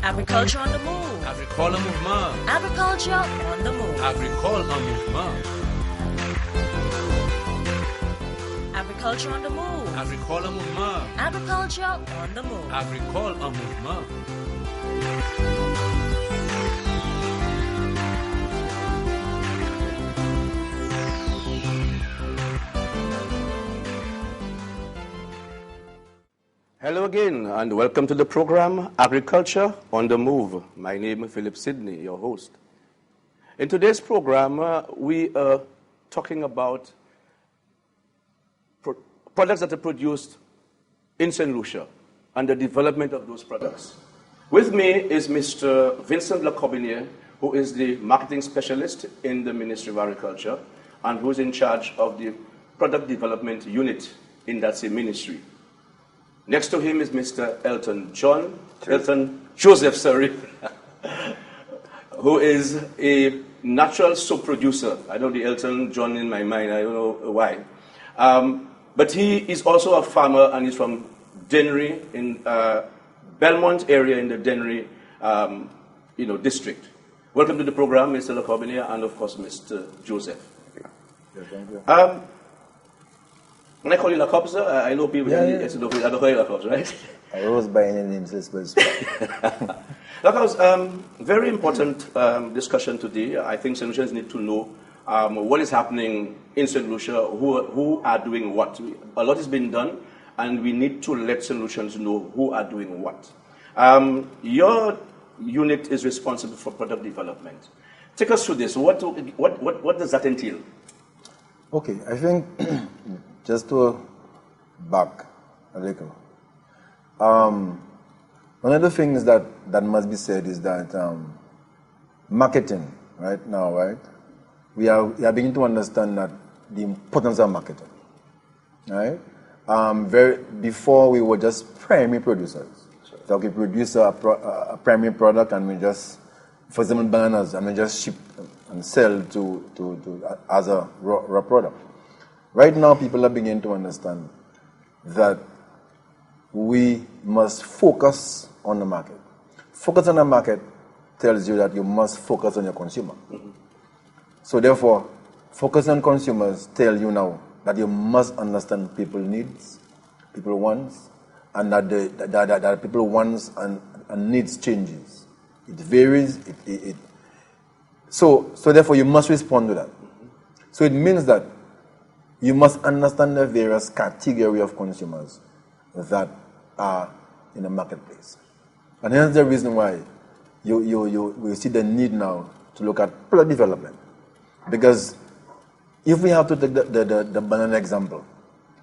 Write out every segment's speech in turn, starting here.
Agriculture on the move. Agricole mouvement. Agriculture on the move. Agricole en mouvement. Agriculture on the move. Agricole mouvement. Agriculture on the move. Agricole en mouvement. Hello again, and welcome to the program Agriculture on the Move. My name is Phillip Sydney, your host. In today's program, we are talking about products that are produced in St. Lucia and the development of those products. With me is Mr. Vincent La Corbiniere, who is the marketing specialist in the Ministry of Agriculture and who is in charge of the product development unit in that same ministry. Next to him is Mr. Eldon Joseph, who is a natural soap producer. I know the Eldon John in my mind, I don't know why. But he is also a farmer and he's from Dennery in Belmont area in the Dennery district. Welcome to the program, Mr. La Corbiniere, and of course, Mr. Joseph. Thank you. When I call you La Corbs, I know people I don't call you La Corbs, right? I was by any names, let's La Corbs, very important discussion today. I think St. Lucians need to know what is happening in St. Lucia, who are doing what. A lot has been done, and we need to let St. Lucians know who are doing what. Your unit is responsible for product development. Take us through this. What does that entail? Okay, I think just to back a little. One of the things that must be said is that marketing right now, right? We are beginning to understand that the importance of marketing, right? Before we were just primary producers. So we produce a primary product and we just, for example, bananas, and we just ship and sell to as a raw product. Right now, people are beginning to understand that we must focus on the market. Focus on the market tells you that you must focus on your consumer. Mm-hmm. So therefore, focus on consumers tell you now that you must understand people needs, people wants, and that people wants and needs changes. It varies. So therefore, you must respond to that. Mm-hmm. So it means that you must understand the various category of consumers that are in the marketplace. And hence the reason why we see the need now to look at product development. Because if we have to take the banana example,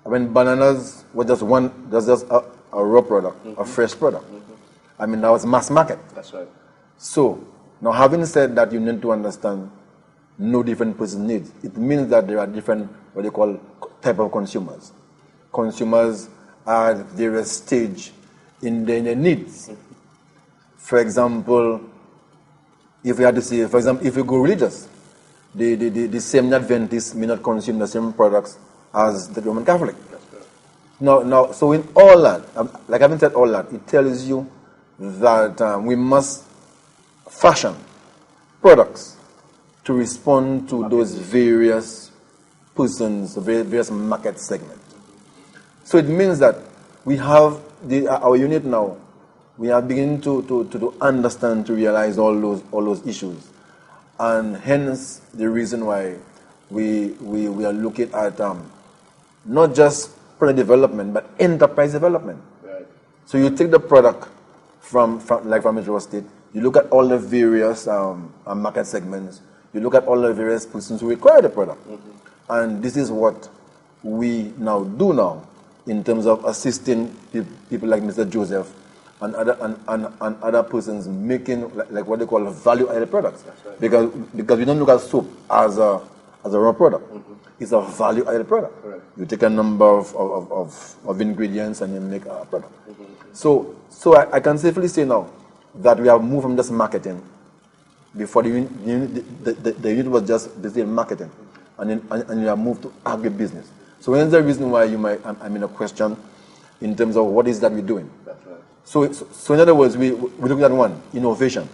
I mean, bananas was just a raw product, mm-hmm. a fresh product. Mm-hmm. I mean, that was mass market. That's right. So, now having said that, you need to understand no different person needs. It means that there are different, what they call, type of consumers. Consumers are at various stage in their needs. For example, if we had to say, for example, if you go religious, the same Adventists may not consume the same products as the Roman Catholic. Now, so in all that, like I haven't said all that, it tells you that we must fashion products to respond to those various persons, various market segments. So it means that we have our unit now. We are beginning to understand, to realize all those issues, and hence the reason why we are looking at not just product development but enterprise development. Right. So you take the product from Metro State. You look at all the various market segments. You look at all the various persons who require the product. Mm-hmm. And this is what we now do now in terms of assisting people like Mr. Joseph and other persons making like what they call value-added products. That's right. Because we don't look at soap as a raw product. Mm-hmm. It's a value-added product. Right. You take a number of ingredients and you make a product. Mm-hmm. So I can safely say now that we have moved from just marketing. Before the unit was just basically marketing, and you have moved to agribusiness. So that's the reason why I'm in a question in terms of what is that we're doing. So in other words, we're looking at one, innovation.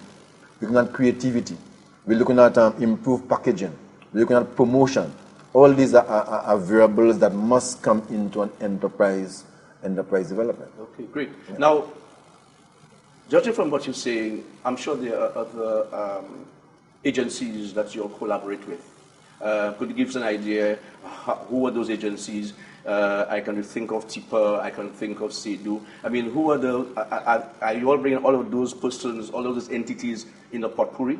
We're looking at creativity. We're looking at improved packaging. We're looking at promotion. All these are variables that must come into an enterprise development. Okay, great. Now, judging from what you're saying, I'm sure there are other agencies that you'll collaborate with. Could you give us an idea who are those agencies? I can think of TIPA, I can think of SEDU. I mean, who are are you all bringing all of those persons, all of those entities in the potpourri?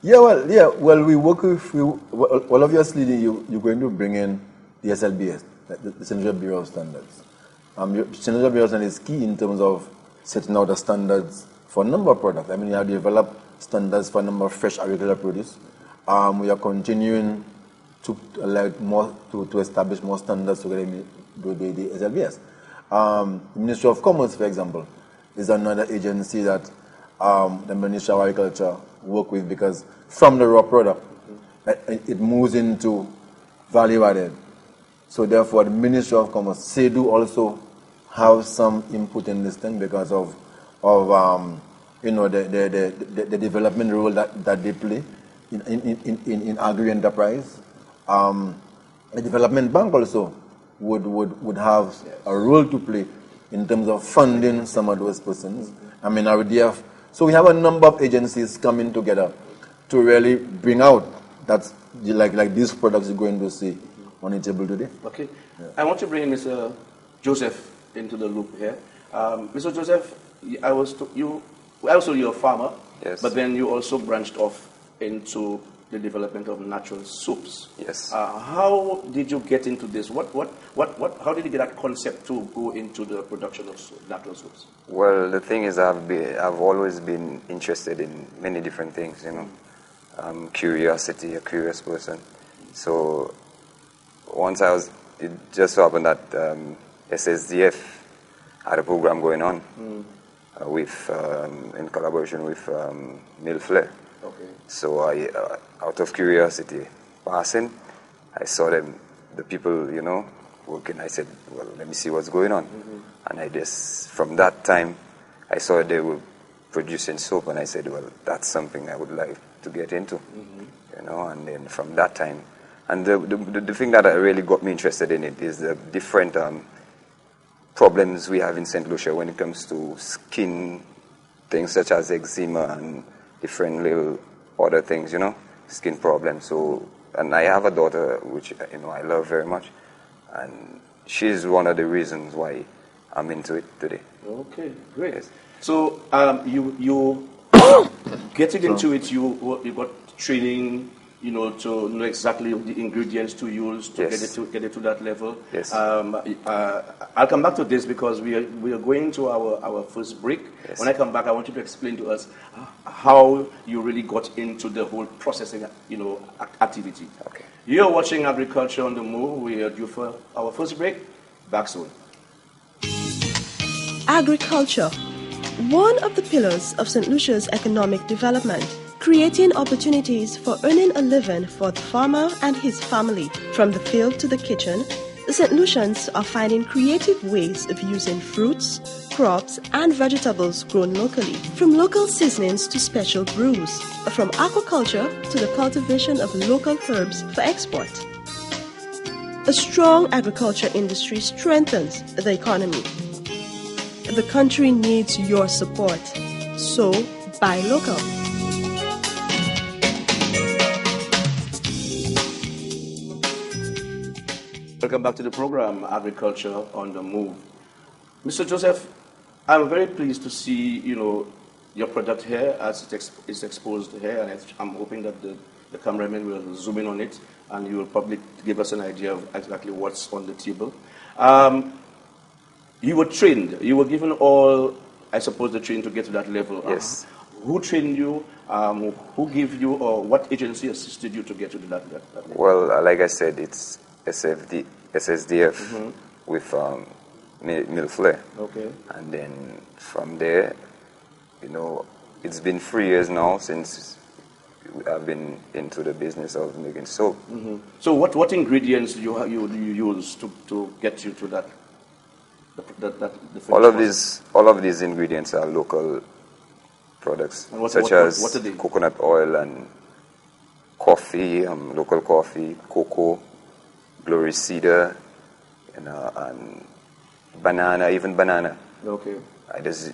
Well, we work with, well, obviously you're going to bring in the SLBS, the Central Bureau of Standards. The Central Bureau of Standards is key in terms of setting out the standards for a number of products. I mean, you have developed standards for a number of fresh agricultural produce. We are continuing to establish more standards together with the SLBS. The Ministry of Commerce, for example, is another agency that the Ministry of Agriculture work with, because from the raw product, it moves into value added. So therefore, the Ministry of Commerce, SEDU also have some input in this thing because of the development role that they play in agri-enterprise. The development bank also would have a role to play in terms of funding some of those persons. I mean, so we have a number of agencies coming together to really bring out that like these products you're going to see on the table today. Okay. Yeah. I want to bring Mr. Joseph into the loop here. Mr. Joseph, I also you're a farmer, yes, but then you also branched off into the development of natural soaps. Yes. How did you get into this? How did you get that concept to go into the production of natural soaps? Well, the thing is, I've always been interested in many different things. You know, curiosity, a curious person. So once it just so happened that SSDF had a program going on with in collaboration with Milflare. Okay. So I, out of curiosity, passing, I saw the people, you know, working. I said, well, let me see what's going on. And I just, from that time, I saw they were producing soap, and I said, well, that's something I would like to get into, you know. And then from that time, and the thing that really got me interested in it is the different problems we have in St. Lucia when it comes to skin things such as eczema and different little other things, you know, skin problems. So, and I have a daughter which, you know, I love very much, and she's one of the reasons why I'm into it today. Okay, great. Yes. So you getting into it, you got training, you know, to know exactly the ingredients to use to get it to that level. Yes. I'll come back to this because we are going to our first break. Yes. When I come back, I want you to explain to us how you really got into the whole processing, you know, activity. Okay. You're watching Agriculture on the Move. We are due for our first break. Back soon. Agriculture, one of the pillars of St. Lucia's economic development, creating opportunities for earning a living for the farmer and his family. From the field to the kitchen, the St. Lucians are finding creative ways of using fruits, crops, and vegetables grown locally, from local seasonings to special brews, from aquaculture to the cultivation of local herbs for export. A strong agriculture industry strengthens the economy. The country needs your support, so buy local. Welcome back to the program, Agriculture on the Move. Mr. Joseph, I'm very pleased to see, you know, your product here as it is exposed here, and I'm hoping that the cameraman will zoom in on it, and you will probably give us an idea of exactly what's on the table. You were trained. You were given all, I suppose, the training to get to that level. Yes. Who trained you? Who gave you, or what agency assisted you to get to that level? Well, like I said, it's SSDF with Milflare. Okay. And then from there, you know, it's been 3 years now since I've been into the business of making soap. So what ingredients you use to get you to that the All of finished these ingredients are local products, And what- such what- as what are they? coconut oil and coffee, local coffee, cocoa, glory cedar, and banana, even banana. Okay. I just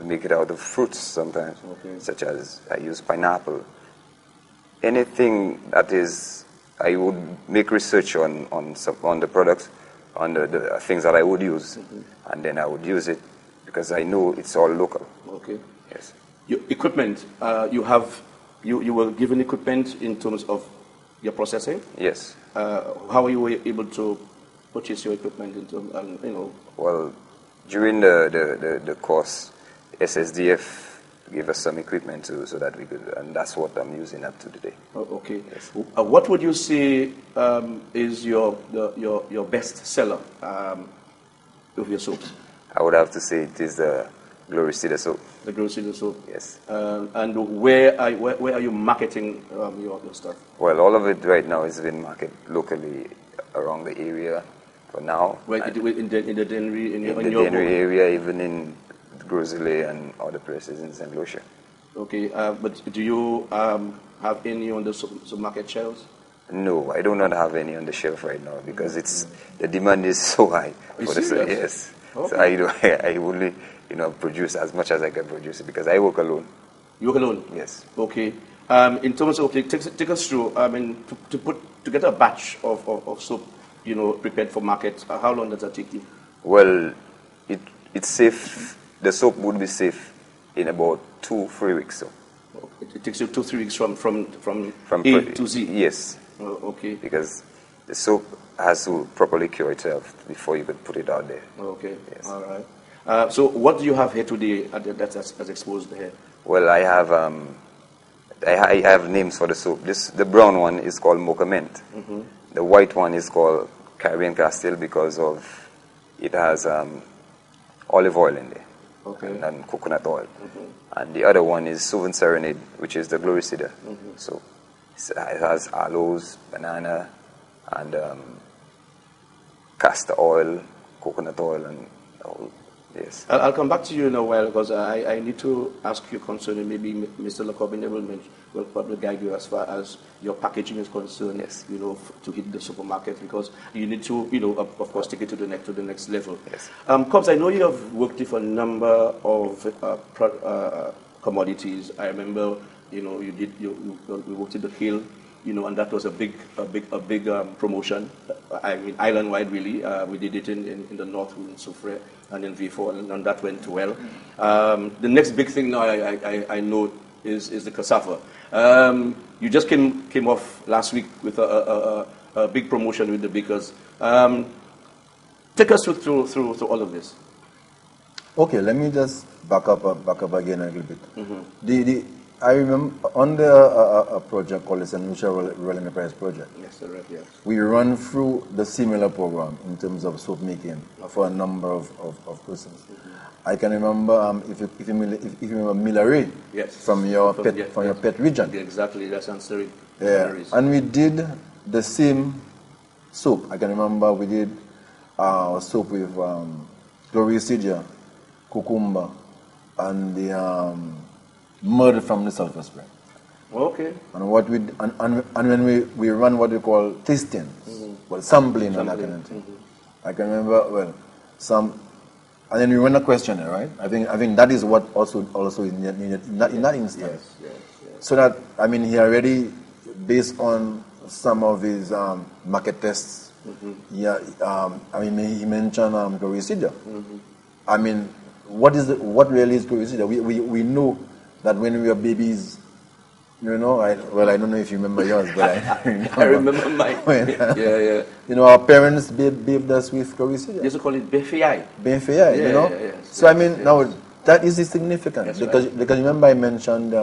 make it out of fruits sometimes, Okay. such as I use pineapple. Anything that is, I would make research on the products, on the things that I would use, and then I would use it because I know it's all local. Okay. Yes. Your equipment, you were given equipment in terms of your processing. Yes. How were you able to purchase your equipment in terms, Well, during the course, SSDF gave us some equipment too, so that we could, and that's what I'm using up to today. Okay. Yes. What would you say is your best seller of your soaps? I would have to say it is the Glory Cedar soap. The grocery soap. Yes. And where are you marketing your stuff? Well, all of it right now is being marketed locally around the area for now. Well, in the Dennery, in In the your Dennery area, even in Grosley and other places in St. Lucia. Okay, but do you have any on the supermarket shelves? No, I do not have any on the shelf right now because the demand is so high. Are you For the serious? yes. Okay. So I only produce as much as I can produce it because I work alone. You work alone? Yes. Okay. In terms of, take us through, I mean, to get a batch of soap, prepared for market, how long does that take you? Well, it's safe. The soap would be safe in about 2-3 weeks. So It takes you 2-3 weeks from from A to Z? Yes, Okay. because the soap has to properly cure itself before you could put it out there. Okay. Yes. All right. So what do you have here today that's exposed here? Well, I have I have names for the soap. The brown one is called Mocha Mint. The white one is called Caribbean Castile because of it has olive oil in there. Okay. And coconut oil. And the other one is Sovereign Serenade, which is the Glory Cedar. So it has aloes, banana, and castor oil, coconut oil, and all. Yes. I'll come back to you in a while because I need to ask you concerning maybe Mr. La Corbiniere will probably guide you as far as your packaging is concerned. Yes. To hit the supermarket because you need to, of course, take it to the next level. Yes. Cobbs, I know you have worked with a number of commodities. I remember, you worked in the Hill, and that was a big promotion. I mean, island-wide, really. We did it in the north, in Soufrière, and in V4, and that went well. The next big thing now I know is the cassava. You just came off last week with a big promotion with the bakers. Take us through all of this. Okay, let me just back up again a little bit. I remember under a project called the St. Lucia Rural Enterprise Project. Yes, sir, yes. We run through the similar program in terms of soap making for a number of persons. I can remember if you remember Milleray, Yes. from your pet region. Exactly, that's answering. Yeah, and we did the same soap. I can remember we did soap with Glory Cedar, cucumber, and the mud from the sulfur spring. Okay. And what we and when we run what we call tastings, sampling and that kind of thing. I can remember and then we run a questionnaire, right? I think that is what also is needed in that instance. Yes. So that he already, based on some of his market tests, he mentioned Glory Cedar. What really is Glory Cedar? We know that when we were babies, I don't know if you remember yours, but I remember mine. Yeah. Our parents bathed us with Glory Cedar. They used to call it Benfei. Benfei, Yes, So yes. now that is significant. That's because remember I mentioned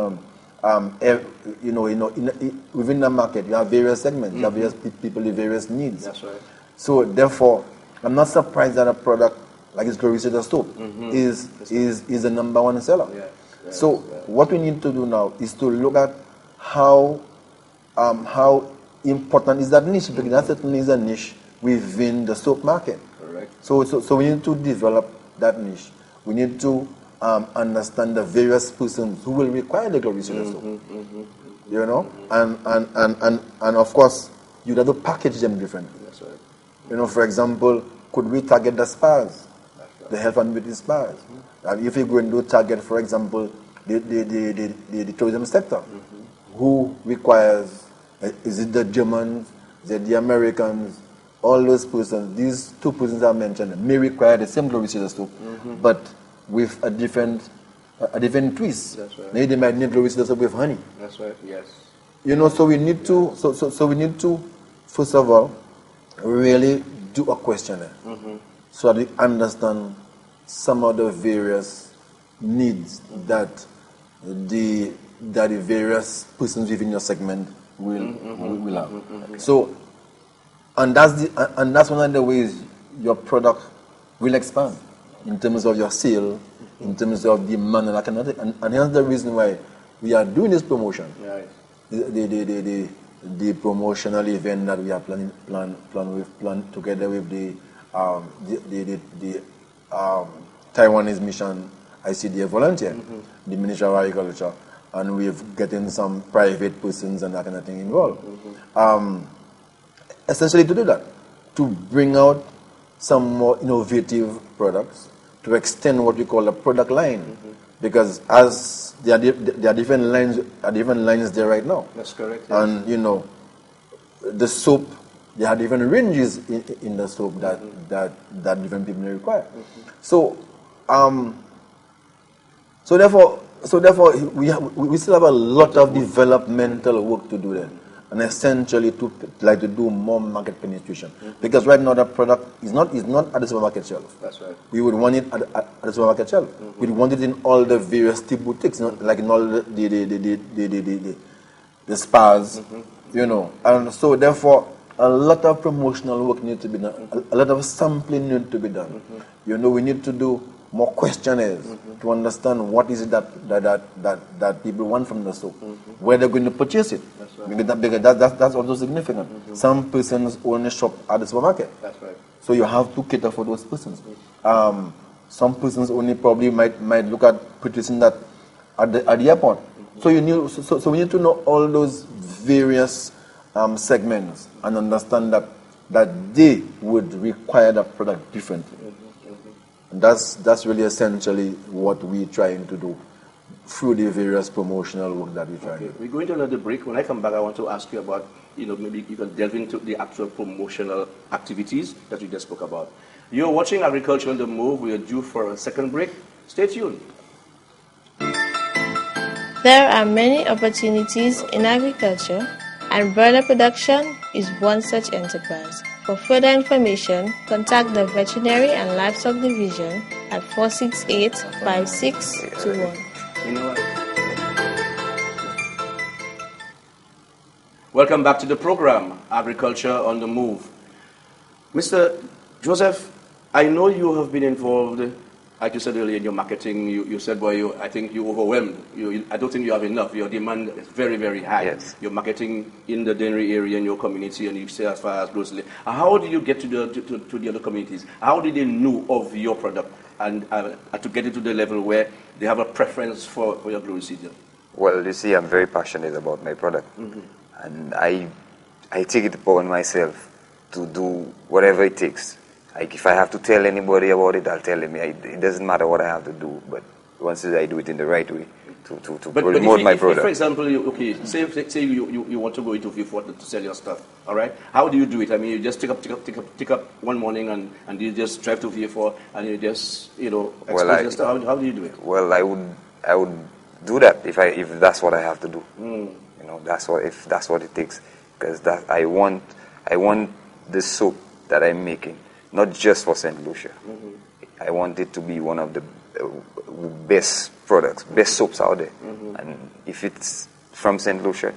within the market you have various segments, you have various people with various needs. That's right. So therefore, I'm not surprised that a product like this Glory Cedar soap is the number one seller. So what we need to do now is to look at how important is that niche, because that certainly is a niche within the soap market. Correct. So we need to develop niche, we need to understand the various persons who will require the Gloricida soap. You know, and of course, you'd have to package them differently. That's right. You know, for example, could we target the spas, the health and beauty spas? And if we go and do target, for example, the tourism sector, who requires, is it the Germans, is it the Americans, all those persons, these two persons I mentioned may require the same Gloricida soap, but with a different twist. That's right. Maybe they might need Gloricida soap with honey. That's right. Yes. You know, so we need to, so we need to, first of all, really do a questionnaire, so that we understand some of the various needs that the various persons within your segment will have. So, and that's one of the ways your product will expand in terms of your sale, in terms of demand and that kind of thing. And here's the reason why we are doing this promotion. Right. The promotional event that we are planning together with the Taiwanese mission ICDF volunteer, the Ministry of Agriculture, and we've getting some private persons and that kind of thing involved. Essentially to do that, to bring out some more innovative products, to extend what we call a product line, because as there are different lines there right now. That's correct. Yes. And you know, the soap, there are different ranges in the soap that different people require. So therefore we still have a lot of developmental work to do there, and essentially to do more market penetration, because right now the product is not at the supermarket shelf. That's right. We would want it at the supermarket shelf. We'd want it in all the various tea boutiques, like in all the spas, you know. And so therefore a lot of promotional work needs to be done, a lot of sampling needs to be done. You know, we need to do more questionnaires to understand what is it that people want from the soap, where they're going to purchase it. That's right. Because that's also significant. Some persons only shop at the supermarket. That's right. So you have to cater for those persons. Some persons only probably might look at purchasing that at the airport. So we need to know all those various segments and understand that they would require that product differently. And that's really essentially what we're trying to do through the various promotional work that we try to do. We're going to another break. When I come back, I want to ask you about, maybe you can delve into the actual promotional activities that we just spoke about. You're watching Agriculture on the Move. We are due for a second break. Stay tuned. There are many opportunities in agriculture, and broiler production is one such enterprise. For further information, contact the Veterinary and Livestock Division at 468-5621. You know what? Welcome back to the program, Agriculture on the Move. Mr. Joseph, I know you have been involved, like you said earlier, in your marketing. You said, boy, I think you're overwhelmed. I don't think you have enough. Your demand is very, very high. Yes. You're marketing in the Dennery area, in your community, and you say as far as closely. How do you get to the other communities? How did they know of your product and to get it to the level where they have a preference for your Gloricida? Well, you see, I'm very passionate about my product. And I take it upon myself to do whatever it takes. Like if I have to tell anybody about it, I'll tell them. It doesn't matter what I have to do, but once I do it in the right way to promote my product. For example, say you want to go into V4 to sell your stuff, all right? How do you do it? I mean, you just take up one morning and you just drive to V4 and you just expose your stuff. How do you do it? Well, I would do that if that's what I have to do. If that's what it takes, because that I want the soap that I'm making, not just for St. Lucia. I want it to be one of the best products, best soaps out there. And if it's from St. Lucia,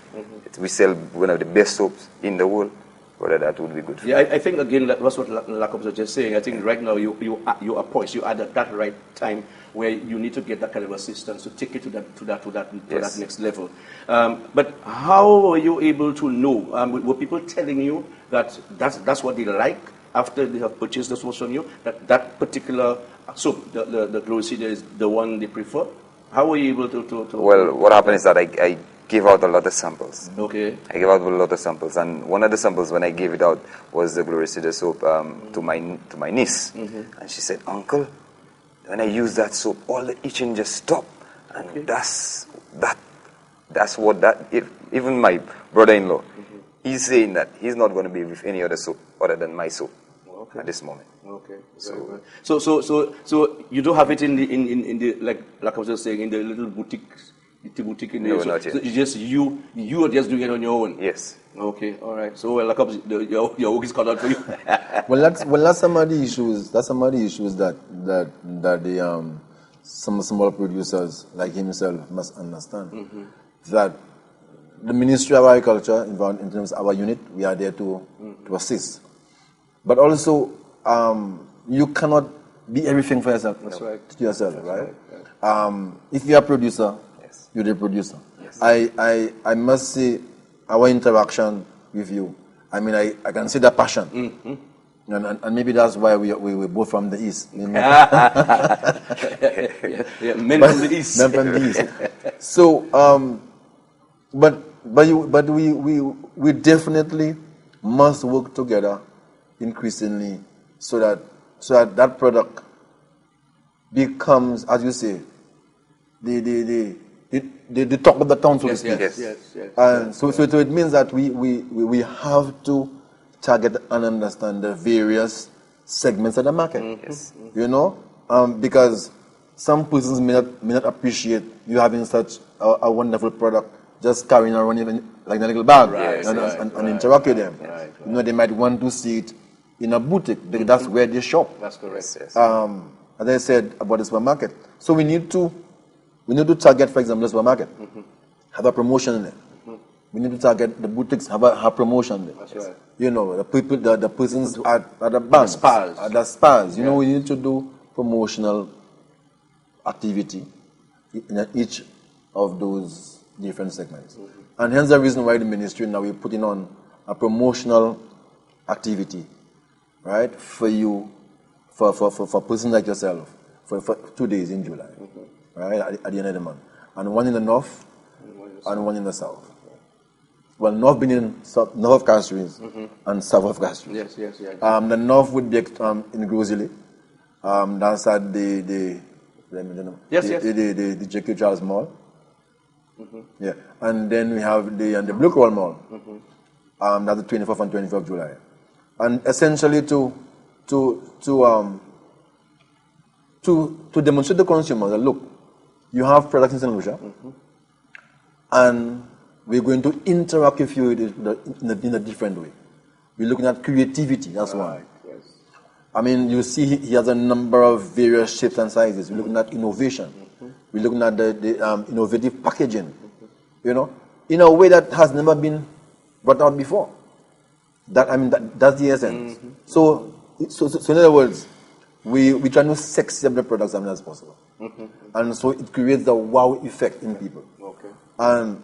we sell one of the best soaps in the world, whether that would be good for you. I think, again, that's what Lacobs was just saying. I think right now you are poised. You are at that right time where you need to get that kind of assistance to take it to that next level. But how were you able to know? Were people telling you that that's what they like after they have purchased the source from you, that particular soap, the Lucia is the one they prefer. How were you able to Well, what happened is that I gave out a lot of samples. Okay. I gave out a lot of samples, and one of the samples when I gave it out was the Gloricida soap to my niece, and she said, "Uncle, when I use that soap, all the itching just stopped." And that's what even my brother-in-law, he's saying that he's not going to be with any other soap other than my soap at this moment. Okay. So you don't have it in the like I was just saying, in the little boutique in No, there. not yet. So it's just you are just doing it on your own. Yes. Okay. All right. So like your work is cut out for you. Well, that's some of the issues. That's some of the issues that the some small producers like himself must understand. That the Ministry of Agriculture, in terms of our unit, we are there to assist. But also, you cannot be everything for yourself. That's right. To yourself, That's right? Right. If you're a producer, you're the producer. Yes. I must say, our interaction with you, I mean, I can see the passion. And maybe that's why we're both from the East. Men from the East. Men from the East. So, but we definitely must work together increasingly so that product becomes, as you say, the talk of the town, so to speak. Yes. And so it means that we have to target and understand the various segments of the market. Yes. You know, because some persons may not appreciate you having such a wonderful product, just carrying around even like in a little bag, and interact with them. Right. You know, they might want to see it in a boutique. That's where they shop. That's correct. Yes. As I said about the supermarket, so we need to target, for example, the supermarket, have a promotion in it. We need to target the boutiques, have a promotion there. That's right. You know, the people, the persons at the banks, at the spas. You know, we need to do promotional activity in each of those different segments. And hence the reason why the ministry now we're putting on a promotional activity, right, for you, for persons like yourself, for 2 days in July, right, at the end of the month. And one in the north and one in the south. Well, north being in north of Castries and south of Castries. Yes. The north would be in Grosily. That's at the JQ Charles Mall. Yeah, and then we have the Blue Coral Mall. That's the 24th and 25th of July. And essentially to demonstrate to consumers that look, you have products in St. Lucia, and we're going to interact with you in a different way. We're looking at creativity, that's one. Yes. I mean, you see he has a number of various shapes and sizes. We're looking at innovation. We're looking at the innovative packaging, you know, in a way that has never been brought out before. That's the essence. So in other words, we try to sexy up the products as much as possible. And so it creates the wow effect in people. Okay. And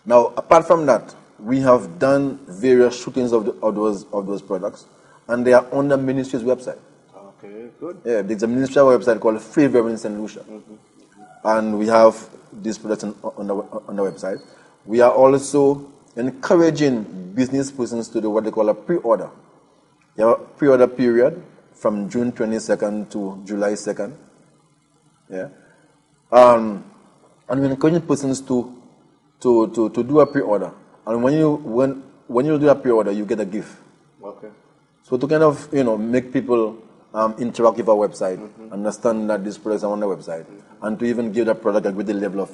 now, apart from that, we have done various shootings of those products, and they are on the ministry's website. Okay, good. Yeah, there's a ministry website called Favor in St. Lucia, and we have these products on the website. We are also encouraging business persons to do what they call a pre-order. You have a pre-order period from June 22nd to July 2nd. Yeah, and we're encouraging persons to do a pre-order. And when you do a pre-order, you get a gift. Okay. So to kind of make people interact with our website, understand that these products are on the website, and to even give that product a greater level of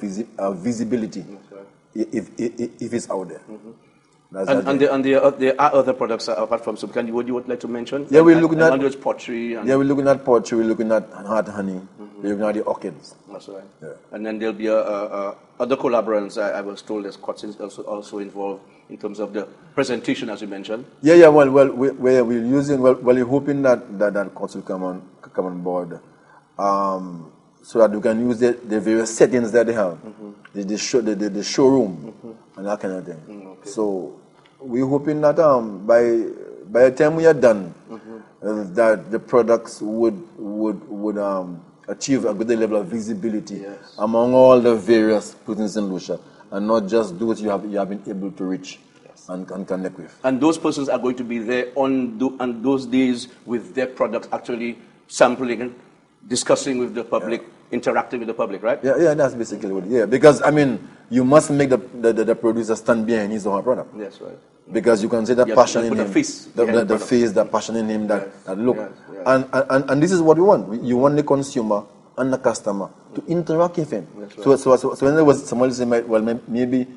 visibility if it's out there. And there are other products apart from soap. Would you like to mention? Yeah, we're looking at pottery. Yeah, we're looking at pottery. We're looking at hard honey. We're looking at the orchids. That's right. Yeah. And then there'll be other collaborants. I was told there's Cotsons also involved in terms of the presentation, as you mentioned. Yeah. Well, we're using. Well, we're hoping that Cots will come on board, so that we can use the various settings that they have, the showroom, and that kind of thing. Okay. So we're hoping that by the time we are done, that the products would achieve a good level of visibility among all the various persons in Lucia, and not just those you have been able to reach and connect with. And those persons are going to be there on those days with their products, actually sampling, discussing with the public, interacting with the public, right? Yeah, that's basically what. Yeah, because I mean, you must make the producer stand behind his or her product. Yes, right. Because you can see the passion in him, the face, the passion in him, that look, and this is what we want. You want the consumer and the customer to interact with him. Right. So when there was somebody say, well, maybe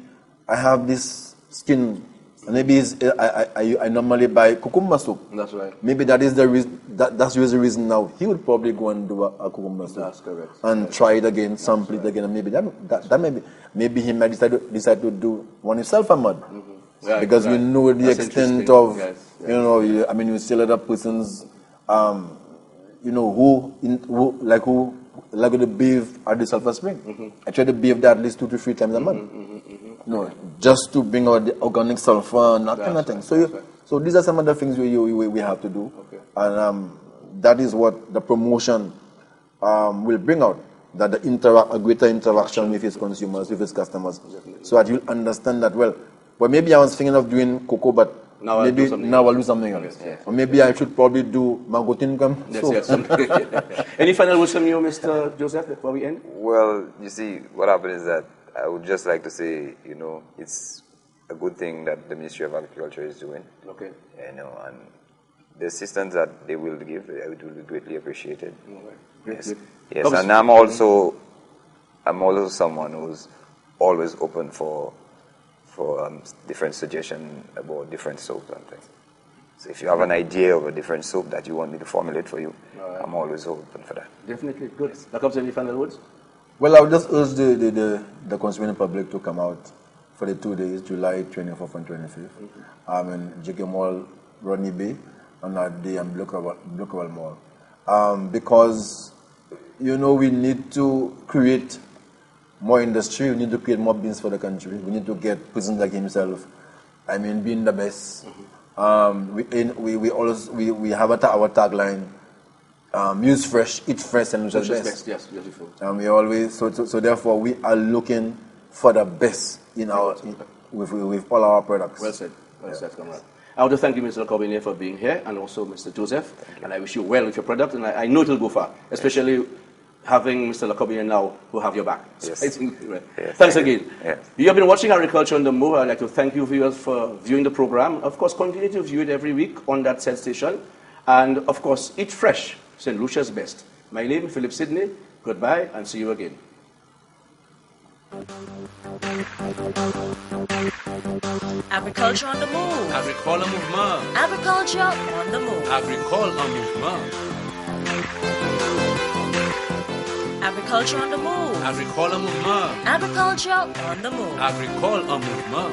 I have this skin. Maybe I normally buy cucumber soup. That's right. Maybe that is the reason. That's the reason now he would probably go and do a cucumber soup. That's correct. And try it again, sample it again, and maybe that maybe he might decide to do one himself, Ahmad. Right, because we know the That's extent of you still other persons, who like the bathe at the sulfur spring. I try to bathe that at least 2 to 3 times a month. Just to bring out the organic sulfur and that kind of thing. So these are some of the things we have to do, and that is what the promotion will bring out. That a greater interaction with his consumers, with his customers, so that you'll understand that well, maybe I was thinking of doing cocoa, but now I'll do something else. Or maybe I should probably do mango tincum. Any final words from you, Mr. Joseph, before we end? Well, you see, what happened is that I would just like to say, it's a good thing that the Ministry of Agriculture is doing. Okay. And the assistance that they will give, it will be greatly appreciated. Yes. Yes, and I'm also someone who's always open for different suggestions about different soaps and things. So if you have an idea of a different soap that you want me to formulate for you, I'm always open for that. Definitely, good. Comes any final words? Well, I would just urge the consuming public to come out for the 2 days, July 24th and 25th, in JK Mall, Rodney Bay, and that day in Blockwell Mall. Because, we need to create more industry, we need to create more beans for the country, we need to get persons like himself, being the best. We have our tagline, use fresh, eat fresh, and Lucia's best. Yes, beautiful. And we always, so therefore we are looking for the best with all our products. Well said, comrade. I want to thank you, Mr. La Corbiniere, for being here, and also Mr. Joseph, and I wish you well with your product, and I know it will go far, especially having Mr. La Corbiniere now who have your back. Yes. Thanks again. Yes. You have been watching Agriculture on the Move. I'd like to thank you, viewers, for viewing the program. Of course, continue to view it every week on that said station. And, of course, eat fresh, St. Lucia's best. My name is Phillip Sydney. Goodbye, and see you again. Agriculture on the Move. Agricole mouvement. Agriculture on the Move. Agricole en mouvement. Agriculture on the Move. Agricole en mouvement. Agriculture on the Move. Agricole en mouvement.